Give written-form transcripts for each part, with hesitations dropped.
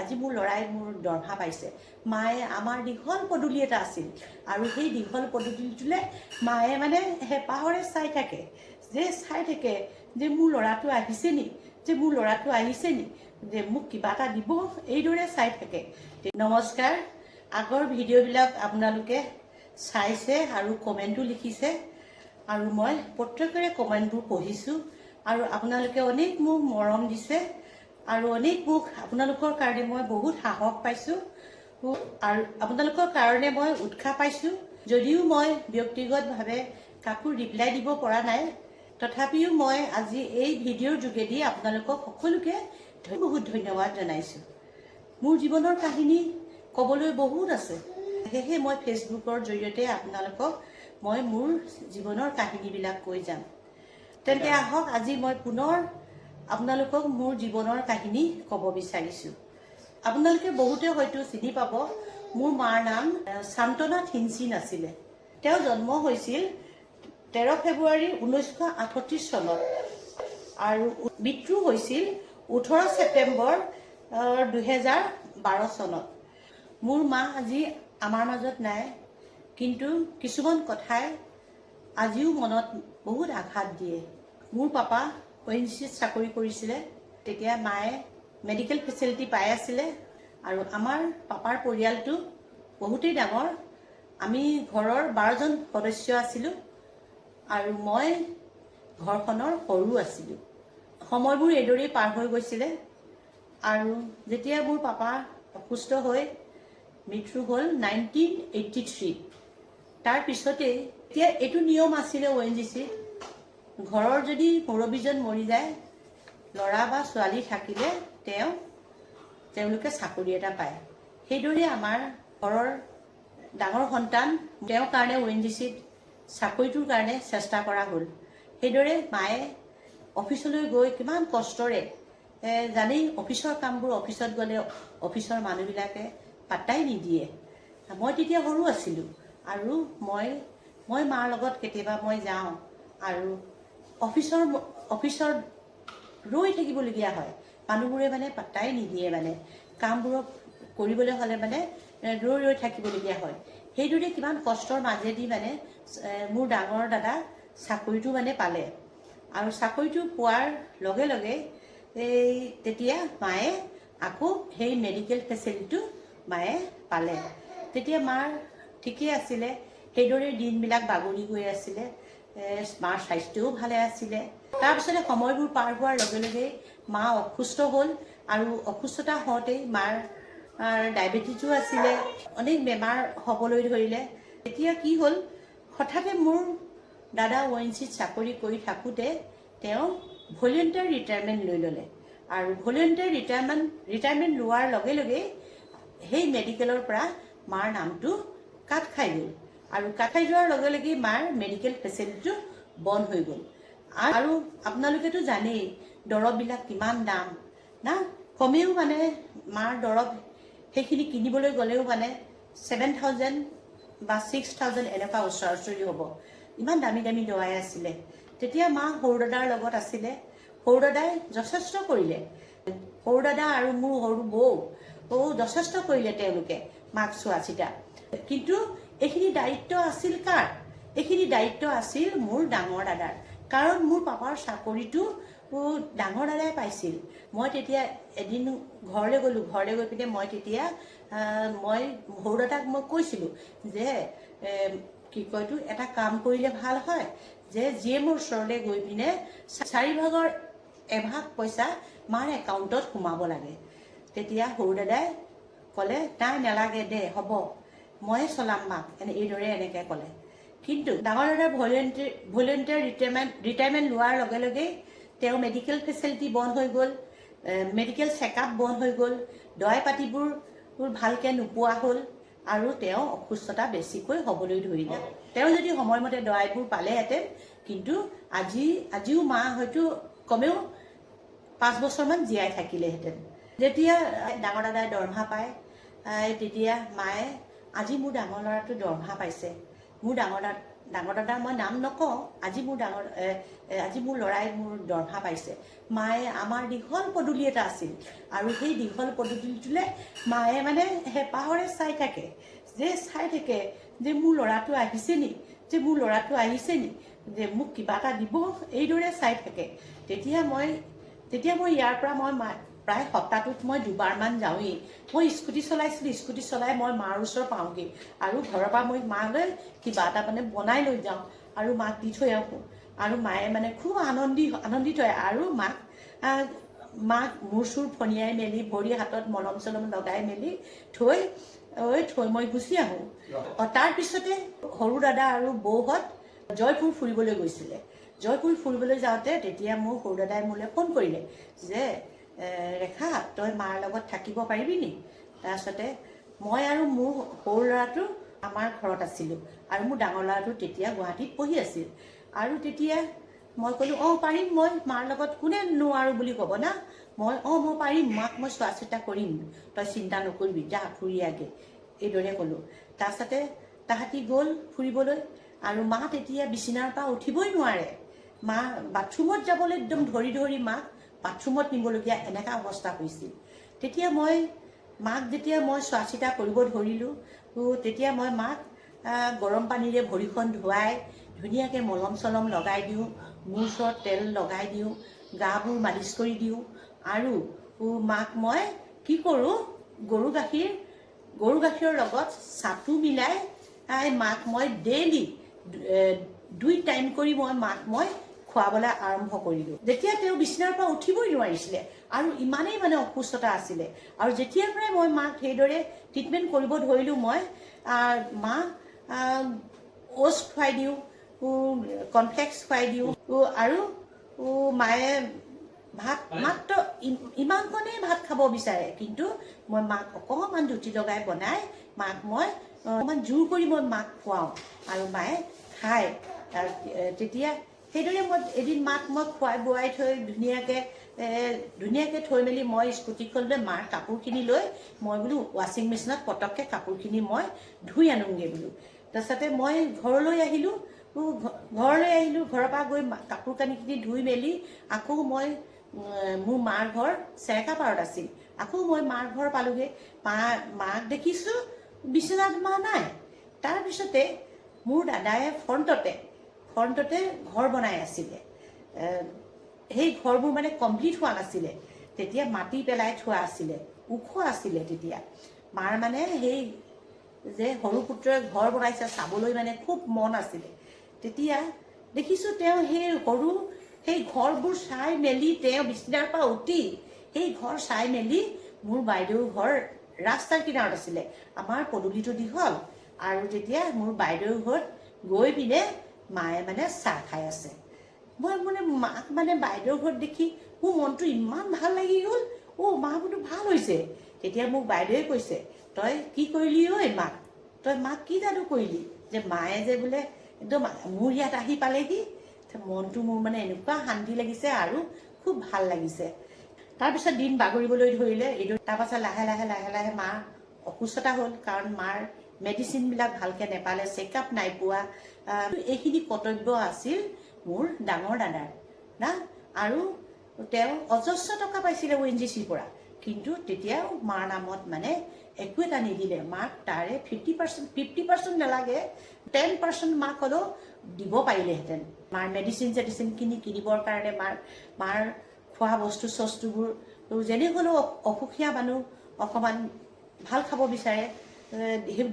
আজি মোৰ ল'ৰাই মোৰ দৰমহা পাইছে। মায়ে আমাৰ দীঘল পদূলি এটা আছিল আৰু সেই দীঘল পদূলিটোলৈ মায়ে মানে হেঁপাহৰে চাই থাকে যে মোৰ ল'ৰাটো আহিছে নি, যে মোক কিবা এটা দিব, এইদৰে চাই থাকে। নমস্কাৰ, আগৰ ভিডিঅ'বিলাক আপোনালোকে চাইছে আৰু কমেণ্টো লিখিছে আৰু মই প্ৰত্যেকৰে কমেণ্টবোৰ পঢ়িছোঁ আৰু আপোনালোকে অনেক মোক মৰম দিছে আৰু অনেক মোক আপোনালোকৰ কাৰণে মই বহুত সাহস পাইছোঁ আৰু আপোনালোকৰ কাৰণে মই উৎসাহ পাইছোঁ। যদিও মই ব্যক্তিগতভাৱে কাকো ৰিপ্লাই দিব পৰা নাই, তথাপিও মই আজি এই ভিডিঅ'ৰ যোগেদি আপোনালোকক সকলোকে বহুত ধন্যবাদ জনাইছোঁ। মোৰ জীৱনৰ কাহিনী ক'বলৈ বহুত আছে, সেয়েহে মই ফেচবুকৰ জৰিয়তে আপোনালোকক মই মোৰ জীৱনৰ কাহিনীবিলাক কৈ যাম। তেন্তে আহক, আজি মই পুনৰ আপোনালোকক মোৰ জীৱনৰ কাহিনী ক'ব বিচাৰিছোঁ। আপোনালোকে বহুতে হয়তো চিনি পাব, মোৰ মাৰ নাম শান্তনা থিনচিন আছিলে। তেওঁ জন্ম হৈছিল 13 ফেব্ৰুৱাৰী 1938 চনত আৰু মৃত্যু হৈছিল 18 ছেপ্টেম্বৰ 2012 চনত। মোৰ মা আজি আমাৰ মাজত নাই, কিন্তু কিছুমান কথাই আজিও মনত বহুত আঘাত দিয়ে। মোৰ পাপা ONGCত চাকৰি কৰিছিলে, তেতিয়া মায়ে মেডিকেল ফেচিলিটি পাই আছিলে আৰু আমাৰ পাপাৰ পৰিয়ালটো বহুতেই ডাঙৰ। আমি ঘৰৰ 12জন সদস্য আছিলোঁ আৰু মই ঘৰখনৰ সৰু আছিলোঁ। সময়বোৰ এইদৰেই পাৰ হৈ গৈছিলে আৰু যেতিয়া মোৰ পাপা অসুস্থ হৈ মৃত্যু হ'ল 1983। তাৰ পিছতেই এতিয়া এইটো নিয়ম আছিলে ONGCত, ঘৰৰ যদি মুৰব্বীজন মৰি যায়, ল'ৰা বা ছোৱালী থাকিলে তেওঁলোকে চাকৰি এটা পায়। সেইদৰে আমাৰ ঘৰৰ ডাঙৰ সন্তান, তেওঁৰ কাৰণে ONGCত চাকৰিটোৰ কাৰণে চেষ্টা কৰা হ'ল। সেইদৰে মায়ে অফিচলৈ গৈ কিমান কষ্টৰে, জানেই অফিচৰ কামবোৰ অফিচত গ'লে অফিচৰ মানুহবিলাকে পাত্তাই নিদিয়ে। মই তেতিয়া সৰু আছিলোঁ আৰু মই মাৰ লগত কেতিয়াবা মই যাওঁ আৰু অফিচৰ ৰৈ থাকিবলগীয়া হয়। মানুহবোৰে মানে পাত্তাই নিদিয়ে, মানে কামবোৰক কৰিবলৈ হ'লে মানে ৰৈ থাকিবলগীয়া হয়। সেইদৰে কিমান কষ্টৰ মাজেদি মানে মোৰ ডাঙৰ দাদা চাকৰিটো মানে পালে আৰু চাকৰিটো পোৱাৰ লগে লগে তেতিয়া মায়ে আকৌ সেই মেডিকেল ফেচিলিটিটো মায়ে পালে। তেতিয়া মাৰ ঠিকেই আছিলে, সেইদৰে দিনবিলাক বাগৰি গৈ আছিলে, মাৰ স্বাস্থ্যও ভালে আছিলে। তাৰপিছতে সময়বোৰ পাৰ হোৱাৰ লগে লগে মা অসুস্থ হ'ল আৰু অসুস্থতা হওঁতেই মাৰ ডায়েবেটিছো আছিলে, অনেক বেমাৰ হ'বলৈ ধৰিলে। এতিয়া কি হ'ল, হঠাতে মোৰ দাদা ONGCত চাকৰি কৰি থাকোঁতে তেওঁ ভলেণ্টিয়াৰ ৰিটায়াৰমেণ্ট লৈ ল'লে আৰু ভলেণ্টিয়াৰ ৰিটায়াৰমেণ্ট লোৱাৰ লগে লগে সেই মেডিকেলৰ পৰা মাৰ নামটো কাট খাই গ'ল আৰু কাট খাই যোৱাৰ লগে লগে মাৰ মেডিকেল ফেচিলিটিটো বন্ধ হৈ গ'ল। আৰু আপোনালোকেতো জানেই দৰৱবিলাক কিমান দাম না, কমেও মানে মাৰ দৰৱ সেইখিনি কিনিবলৈ গ'লেও মানে 7,000 বা 6,000 এনেকুৱা ওচৰা-ওচৰি হ'ব। ইমান দামী দামী দৱাই আছিলে। তেতিয়া মা সৰু দাদাৰ লগত আছিলে, সৰু দাদাই যথেষ্ট কৰিলে। সৰু দাদা আৰু মোৰ সৰু বৌ যথেষ্ট কৰিলে তেওঁলোকে মাক চোৱা চিতা। কিন্তু এইখিনি দায়িত্ব আছিল কাৰ? এইখিনি দায়িত্ব আছিল মোৰ ডাঙৰ দাদাৰ, কাৰণ মোৰ পাপাৰ চাকৰিটো ডাঙৰ দাদাই পাইছিল। মই তেতিয়া এদিন ঘৰলৈ গ'লোঁ, ঘৰলৈ গৈ পিনে মই তেতিয়া সৰু দাদাক মই কৈছিলোঁ যে এটা কাম কৰিলে ভাল হয়, যে GMৰ ওচৰলৈ গৈ পিনে 4 এভাগ পইচা মাৰ একাউণ্টত সোমাব লাগে। তেতিয়া সৰু দাদাই ক'লে, নাই নালাগে দে, হ'ব, ময়ে চলাম মাক, এনেকৈ ক'লে। কিন্তু ডাঙৰ দাদাৰ ভলেণ্টিয়াৰ ৰিটায়াৰমেণ্ট লোৱাৰ লগে লগেই তেওঁ মেডিকেল ফেচিলিটি বন্ধ হৈ গ'ল, মেডিকেল চেকআপ বন্ধ হৈ গ'ল, দৱাই পাতিবোৰ ভালকৈ নোপোৱা হ'ল আৰু তেওঁ অসুস্থতা বেছিকৈ হ'বলৈ ধৰিলে। তেওঁ যদি সময়মতে দৱাইবোৰ পালেহেঁতেন, কিন্তু আজিও মা হয়তো কমেও 5 বছৰমান জীয়াই থাকিলেহেঁতেন। যেতিয়া ডাঙৰ দাদাই দৰমহা পায়, তেতিয়া মায়ে, আজি মোৰ ডাঙৰ ল'ৰাটো দৰমহা পাইছে, মোৰ ডাঙৰ ডাঙৰ দাদাৰ মই নাম নকওঁ, আজি মোৰ ল'ৰাই মোৰ দৰমহা পাইছে। মায়ে আমাৰ দীঘল পদূলি এটা আছিল, আৰু সেই দীঘল পদূলিটোলৈ মায়ে মানে হেঁপাহৰে চাই থাকে যে মোৰ ল'ৰাটো আহিছে নি, যে মোক কিবা এটা দিব, এইদৰে চাই থাকে। তেতিয়া মই ইয়াৰ পৰা প্ৰায় সপ্তাহটোত মই দুবাৰমান যাওঁৱেই। মই স্কুটি চলাইছিলোঁ, স্কুটি চলাই মই মাৰ ওচৰ পাওঁগৈ, আৰু ঘৰৰ পৰা মই মালৈ কিবা এটা মানে বনাই লৈ যাওঁ আৰু মাক দি থৈ আহোঁ। আৰু মায়ে মানে খুব আনন্দিত হয়, আৰু মাক মূৰ চুৰ ফনিয়াই মেলি ভৰি হাতত মলম চলম লগাই মেলি থৈ মই গুচি আহোঁ। তাৰপিছতে সৰু দাদা আৰু বৌহঁত জয়পুৰ ফুৰিবলৈ গৈছিলে। জয়পুৰ ফুৰিবলৈ যাওঁতে তেতিয়া মোৰ সৰু দাদাই মোলৈ ফোন কৰিলে যে ৰেখা, তই মাৰ লগত থাকিব পাৰিবি নি? তাৰপিছতে মই আৰু মোৰ সৰু ল'ৰাটো আমাৰ ঘৰত আছিলোঁ, আৰু মোৰ ডাঙৰ ল'ৰাটো তেতিয়া গুৱাহাটীত পঢ়ি আছিল। আৰু তেতিয়া মই ক'লোঁ, অঁ পাৰিম, মই মাৰ লগত কোনে নোৱাৰোঁ বুলি ক'ব না, মই পাৰিম, মাক মই চোৱা চিতা কৰিম, তই চিন্তা নকৰিবি, যা ফুৰি আগে, এইদৰে ক'লোঁ। তাৰপিছতে তাহাঁতি গ'ল ফুৰিবলৈ, আৰু মা তেতিয়া বিচনাৰ পৰা উঠিবই নোৱাৰে। মা বাথৰুমত যাবলৈ একদম ধৰি মাক বাথৰুমত নিবলগীয়া এনেকুৱা অৱস্থা হৈছিল। তেতিয়া মাক যেতিয়া মই চোৱা চিতা কৰিব ধৰিলোঁ, তেতিয়া মই মাক গৰম পানীৰে ভৰিখন ধুৱাই ধুনীয়াকৈ মলম চলম লগাই দিওঁ, মূৰ ওচৰত তেল লগাই দিওঁ, গাবোৰ মালিচ কৰি দিওঁ। আৰু মাক মই কি কৰোঁ, গৰু গাখীৰৰ লগত চাটো মিলাই মাক মই ডেইলি 2 টাইম কৰি মাক মই খুৱাবলৈ আৰম্ভ কৰিলোঁ। যেতিয়া তেওঁ বিচনাৰ পৰা উঠিবই নোৱাৰিছিলে, আৰু ইমানেই মানে অসুস্থতা আছিলে, আৰু যেতিয়াৰ পৰাই মই মাক সেইদৰে ট্ৰিটমেণ্ট কৰিব ধৰিলোঁ, মই মাক অ'টছ খুৱাই দিওঁ, কৰ্ণফ্লেক্স খুৱাই দিওঁ, আৰু মায়ে ভাত মাত্ৰ ইমানকণেই ভাত খাব বিচাৰে, কিন্তু মই মাক অকণমান জুতি লগাই বনাই মাক মই অকণমান জোৰ কৰি মই মাক খুৱাওঁ, আৰু মায়ে খায়। তেতিয়া সেইদৰে এদিন মাক মই খুৱাই বোৱাই থৈ ধুনীয়াকৈ থৈ মেলি মই স্কুটিখন লৈ মাৰ কাপোৰখিনি লৈ মই বোলো ৱাশ্বিং মেচিনত পটককৈ কাপোৰখিনি মই ধুই আনোগৈ বোলো। তাৰপিছতে মই ঘৰলৈ আহিলোঁ, ঘৰৰ পৰা গৈ কাপোৰ কানিখিনি ধুই মেলি আকৌ মই মোৰ মাৰ ঘৰ চেৰেকাপাৰত আছিল, আকৌ মই মাৰ ঘৰ পালোগৈ। মাক দেখিছোঁ বিচনাত মা নাই। তাৰপিছতে মোৰ দাদাই ফ্ৰণ্টতে ঘৰ বনাই আছিলে। সেই ঘৰবোৰ মানে কমপ্লিট হোৱা নাছিলে, তেতিয়া মাটি পেলাই থোৱা আছিলে, ওখ আছিলে। তেতিয়া মাৰ মানে সেই যে সৰু পুত্ৰই ঘৰ বনাইছে চাবলৈ মানে খুব মন আছিলে। তেতিয়া দেখিছোঁ তেওঁ সেই ঘৰবোৰ চাই মেলি তেওঁ বিচনাৰ পৰা উঠি সেই ঘৰ চাই মেলি মোৰ বাইদেউৰ ঘৰ ৰাস্তাৰ কিনাৰত আছিলে, আমাৰ পদূলিটো দীঘল, আৰু তেতিয়া মোৰ বাইদেউৰ ঘৰত গৈ পিনে মায়ে মানে চাহ খাই আছে। মই মাক বাইদেউৰ ঘৰত দেখি মোৰ মনটো ইমান ভাল লাগি গ'ল। মা বোলো ভাল হৈছে। তেতিয়া মোক বাইদেউৱে কৈছে, তই কি কৰিলি ঐ মাক, তই মাক কি যাদু কৰিলি যে মায়ে যে বোলে একদম মোৰ ইয়াত আহি পালেহি। মনটো মোৰ মানে এনেকুৱা শান্তি লাগিছে আৰু খুব ভাল লাগিছে। তাৰপিছত দিন বাগৰিবলৈ ধৰিলে। তাৰপাছত লাহে লাহে মাৰ অসুস্থতা হ'ল, কাৰণ মাৰ মেডিচিনবিলাক ভালকৈ নেপালে, চেকআপ নাই পোৱা। এইখিনি কৰ্তব্য আছিল মোৰ ডাঙৰ দাদাৰ না। আৰু তেওঁ অজস্ৰ টকা পাইছিলে ONGCৰ পৰা, কিন্তু তেতিয়াও মাৰ নামত মানে একো এটা নিদিলে। মাক তাৰে 50% নালাগে, 10% মাক হ'লেও দিব পাৰিলেহেঁতেন। মাৰ মেডিচিনখিনি কিনিবৰ কাৰণে মাৰ খোৱা বস্তুবোৰ যেনে হ'লেও অসুখীয়া মানুহ অকণমান ভাল খাব বিচাৰে,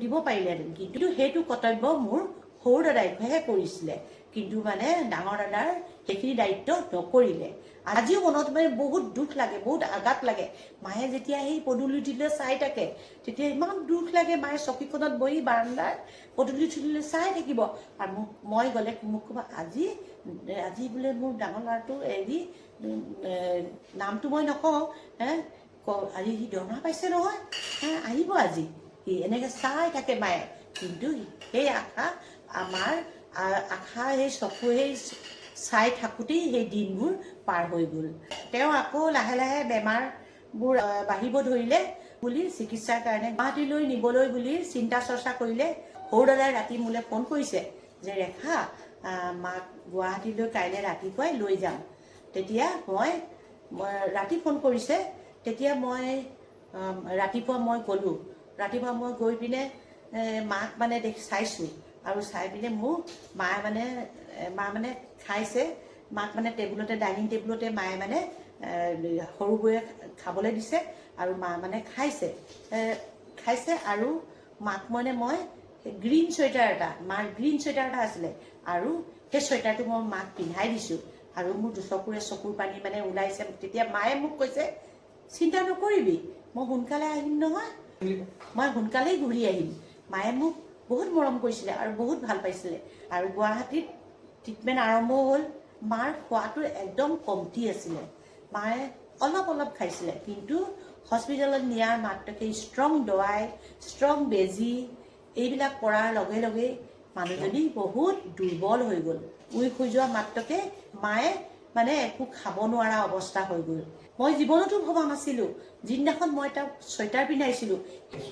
দিব পাৰিলেহেঁতেন। কিন্তু সেইটো কৰ্তব্য মোৰ সৰু দাদাইহে কৰিছিলে, কিন্তু মানে ডাঙৰ দাদাৰ সেইখিনি দায়িত্ব নকৰিলে। আজিও মনত বহুত দুখ লাগে, বহুত আঘাত লাগে। মায়ে যেতিয়া সেই পদূলিটোলৈ চাই থাকে, তেতিয়া ইমান দুখ লাগে। মায়ে চকীখনত বহি বাৰান্দাৰ পদূলিটোলৈ চাই থাকিব, আৰু মই গ'লে মোক ক'ব, আজি বোলে মোৰ ডাঙৰ ল'ৰাটো নামটো মই নকওঁ, আজি সি দৰমহা পাইছে নহয়, আহিব আজি, সি এনেকৈ চাই থাকে মায়ে। কিন্তু সেই সেই চকুৱে চাই থাকোঁতেই সেই দিনবোৰ পাৰ হৈ গ'ল। তেওঁ আকৌ লাহে লাহে বেমাৰবোৰ বাঢ়িব ধৰিলে বুলি চিকিৎসাৰ কাৰণে গুৱাহাটীলৈ নিবলৈ বুলি চিন্তা চৰ্চা কৰিলে। সৰু দাদাই ৰাতি মোলৈ ফোন কৰিছে যে ৰেখা মাক গুৱাহাটীলৈ কাইলৈ ৰাতিপুৱাই লৈ যাম। তেতিয়া মই ৰাতি ফোন কৰিছে, তেতিয়া মই ৰাতিপুৱা মই গ'লোঁ। ৰাতিপুৱা মই গৈ পিনে মাক মানে চাইছোঁ, আৰু চাই পিনে মোৰ মা মানে খাইছে। মাক মানে টেবুলতে, ডাইনিং টেবুলতে মায়ে মানে সৰু বৌয়ে খাবলৈ দিছে, আৰু মা মানে খাইছে। আৰু মাক মই গ্ৰীণ চুৱেটাৰ এটা, মাৰ গ্ৰীণ চুৱেটাৰ এটা আছিলে, আৰু সেই চুৱেটাৰটো মই মাক পিন্ধাই দিছোঁ। আৰু মোৰ চকুৰ পানী মানে ওলাইছে। তেতিয়া মায়ে মোক কৈছে, চিন্তা নকৰিবি, মই সোনকালে আহিম নহয়, মই সোনকালেই ঘূৰি আহিম। মায়ে মোক বহুত মৰম কৰিছিলে আৰু বহুত ভাল পাইছিলে। আৰু গুৱাহাটীত ট্ৰিটমেণ্ট আৰম্ভ হ'ল। মাৰ খোৱাটো একদম কমটি আছিলে, মায়ে অলপ খাইছিলে। কিন্তু হস্পিটেলত নিয়াৰ মাত্ৰকে ষ্ট্ৰং দৱাই, ষ্ট্ৰং বেজী এইবিলাক কৰাৰ লগে লগে মানুহজনী বহুত দুৰ্বল হৈ গ'ল। উইক হৈ যোৱা মাত্ৰকে মায়ে মানে একো খাব নোৱাৰা অৱস্থা হৈ গ'ল। মই জীৱনতো ভবা নাছিলোঁ, যিদিনাখন মই তাক চুৱেটাৰ পিন্ধাইছিলোঁ,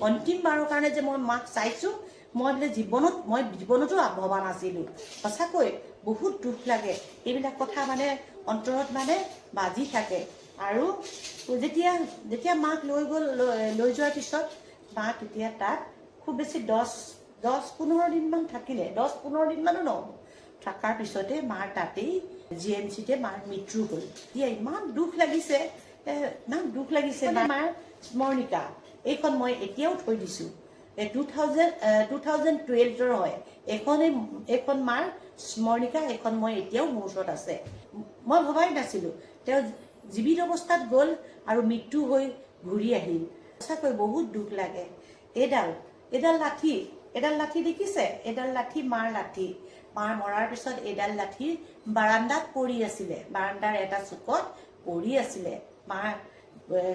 অন্তিমবাৰৰ কাৰণে যে মই মাক চাইছোঁ, মই জীৱনতো ভবা নাছিলোঁ। সঁচাকৈ বহুত দুখ লাগে। এইবিলাক কথা মানে অন্তৰত মানে বাজি থাকে। আৰু যেতিয়া মাক লৈ যোৱাৰ পিছত মাক তেতিয়া তাত খুব বেছি 10-15 দিনমান থাকিলে, 10-15 দিনমানো নহ'ব। থকাৰ পিছতে মাৰ তাতেই GMCতে মাৰ মৃত্যু হ'ল। এতিয়া ইমান দুখ লাগিছে, মাৰ স্মৰণিকা এইখন মই এতিয়াও থৈ দিছোঁ। 2012 হয় এইখন মাৰ স্মৰণিকা। এইখন মই এতিয়াও মোৰ ওচৰত আছে। মই ভবাই নাছিলোঁ তেওঁ জীৱিত অৱস্থাত গ'ল আৰু মৃত্যু হৈ ঘূৰি আহিল। সঁচাকৈ বহুত দুখ লাগে। এডাল লাঠি দেখিছে? এডাল লাঠি মাৰ লাঠি। মাৰ মৰাৰ পিছত এডাল লাঠি বাৰান্দাত পৰি আছিলে, বাৰান্দাৰ এটা চুকত পৰি আছিলে। মাৰ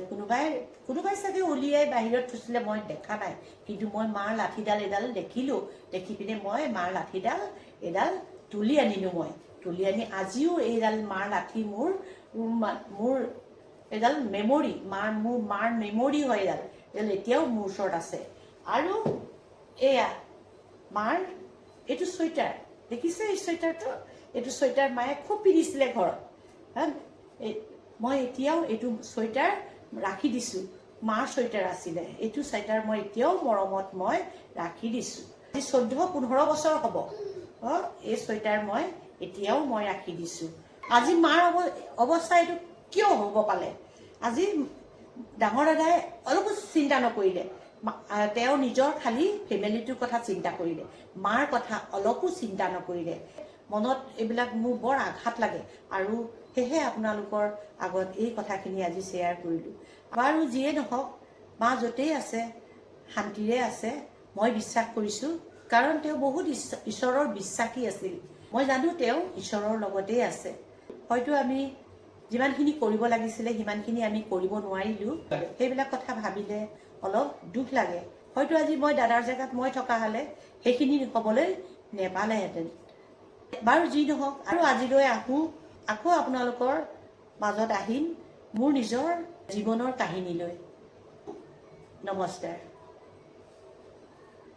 কোনোবাই চাগে উলিয়াই বাহিৰত থৈছিলে, মই দেখা নাই। কিন্তু মই মাৰ লাঠিডাল এডাল দেখিলোঁ। দেখি পিনে মই মাৰ লাঠিডাল এডাল তুলি আনিলোঁ। তুলি আনি আজিও এইডাল মাৰ লাঠি মোৰ এডাল মেমৰি, মাৰ মেমৰি হয়। এডাল এতিয়াও মোৰ ওচৰত আছে। আৰু এয়া মাৰ এইটো চুৱেটাৰ দেখিছে? এই চুৱেটাৰটো, এইটো চুৱেটাৰ মায়ে খুব পিন্ধিছিলে ঘৰত। মই এতিয়াও এইটো চুৱেটাৰ ৰাখি দিছোঁ। মাৰ চুৱেটাৰ আছিলে, এইটো চুৱেটাৰ মই এতিয়াও মৰমত মই ৰাখি দিছোঁ। আজি 14-15 বছৰ হ'ব এই চুৱেটাৰ মই এতিয়াও ৰাখি দিছোঁ। আজি মাৰ অৱস্থা এইটো কিয় হ'ব পালে? আজি ডাঙৰ দাদাই অলপো চিন্তা নকৰিলে। তেওঁ নিজৰ খালি ফেমিলিটোৰ কথা চিন্তা কৰিলে, মাৰ কথা অলপো চিন্তা নকৰিলে। মনত এইবিলাক মোৰ বৰ আঘাত লাগে। আৰু সেয়েহে আপোনালোকৰ আগত এই কথাখিনি আজি শ্বেয়াৰ কৰিলোঁ। বাৰু যিয়ে নহওক, মা য'তেই আছে শান্তিৰে আছে মই বিশ্বাস কৰিছোঁ। কাৰণ তেওঁ বহুত ঈশ্বৰৰ বিশ্বাসী আছিল। মই জানো তেওঁ ঈশ্বৰৰ লগতেই আছে। হয়তো আমি যিমানখিনি কৰিব লাগিছিলে সিমানখিনি আমি কৰিব নোৱাৰিলোঁ। সেইবিলাক কথা ভাবিলে অলপ দুখ লাগে। হয়তো আজি মই দাদাৰ জেগাত মই থকা হ'লে সেইখিনি হ'বলৈ নেপালেহেঁতেন। বাৰু যি নহওক, আৰু আজিলৈ আকৌ আপোনালোকৰ মাজত আহিম মোৰ নিজৰ জীৱনৰ কাহিনীলৈ। নমস্কাৰ।